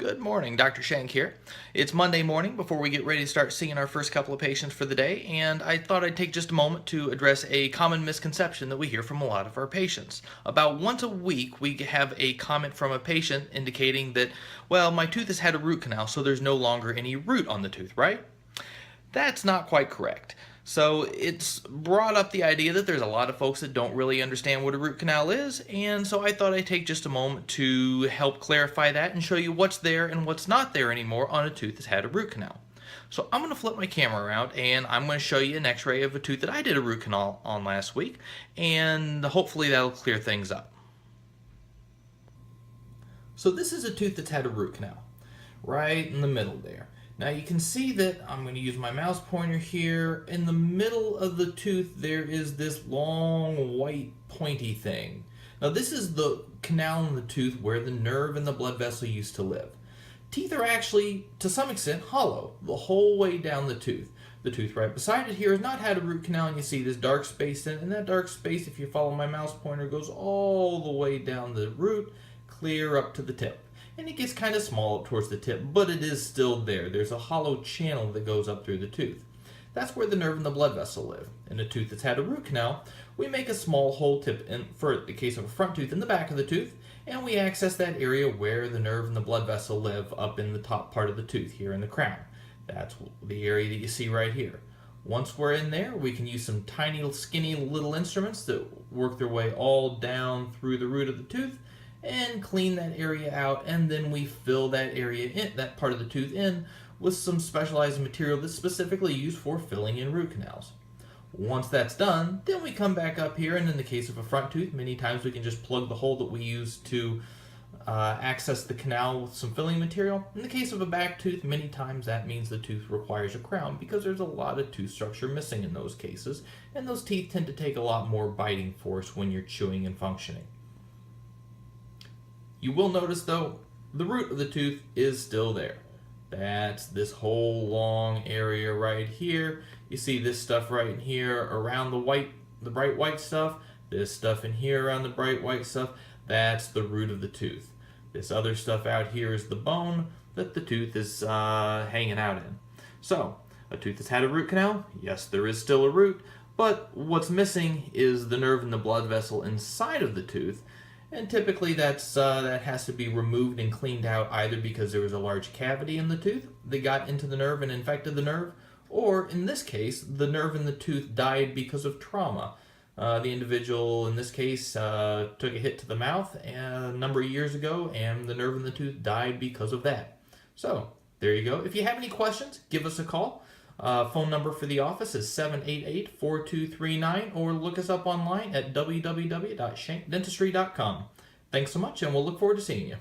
Good morning, Dr. Shank here. It's Monday morning before we get ready to start seeing our first couple of patients for the day, and I thought I'd take just a moment to address a common misconception that we hear from a lot of our patients. About once a week, we have a comment from a patient indicating that, well, my tooth has had a root canal, so there's no longer any root on the tooth, right? That's not quite correct. So it's brought up the idea that there's a lot of folks that don't really understand what a root canal is, and so I thought I'd take just a moment to help clarify that and show you what's there and what's not there anymore on a tooth that's had a root canal. So I'm going to flip my camera around and I'm going to show you an x-ray of a tooth that I did a root canal on last week, and hopefully that'll clear things up. So this is a tooth that's had a root canal, right in the middle there. Now you can see that I'm going to use my mouse pointer here. In the middle of the tooth there is this long white pointy thing. Now this is the canal in the tooth where the nerve and the blood vessel used to live. Teeth are actually, to some extent, hollow the whole way down the tooth. The tooth right beside it here has not had a root canal, and you see this dark space in it. And that dark space, if you follow my mouse pointer, goes all the way down the root, clear up to the tip. And it gets kind of small up towards the tip, but it is still there. There's a hollow channel that goes up through the tooth. That's where the nerve and the blood vessel live. In a tooth that's had a root canal, we make a small hole tip in, for the case of a front tooth, in the back of the tooth, and we access that area where the nerve and the blood vessel live up in the top part of the tooth here in the crown. That's the area that you see right here. Once we're in there, we can use some tiny, skinny little instruments that work their way all down through the root of the tooth and clean that area out, and then we fill that area in, that part of the tooth in, with some specialized material that's specifically used for filling in root canals. Once that's done, then we come back up here, and in the case of a front tooth, many times we can just plug the hole that we use to access the canal with some filling material. In the case of a back tooth, many times that means the tooth requires a crown because there's a lot of tooth structure missing in those cases, and those teeth tend to take a lot more biting force when you're chewing and functioning. You will notice, though, the root of the tooth is still there. That's this whole long area right here. You see this stuff right in here around the bright white stuff. This stuff in here around the bright white stuff. That's the root of the tooth. This other stuff out here is the bone that the tooth is hanging out in. So, a tooth that's had a root canal, yes, there is still a root, but what's missing is the nerve and the blood vessel inside of the tooth. And typically that has to be removed and cleaned out, either because there was a large cavity in the tooth that got into the nerve and infected the nerve, or in this case, the nerve in the tooth died because of trauma. The individual in this case took a hit to the mouth a number of years ago, and the nerve in the tooth died because of that. So there you go. If you have any questions, give us a call. Phone number for the office is 788-4239, or look us up online at www.shankdentistry.com. Thanks so much, and we'll look forward to seeing you.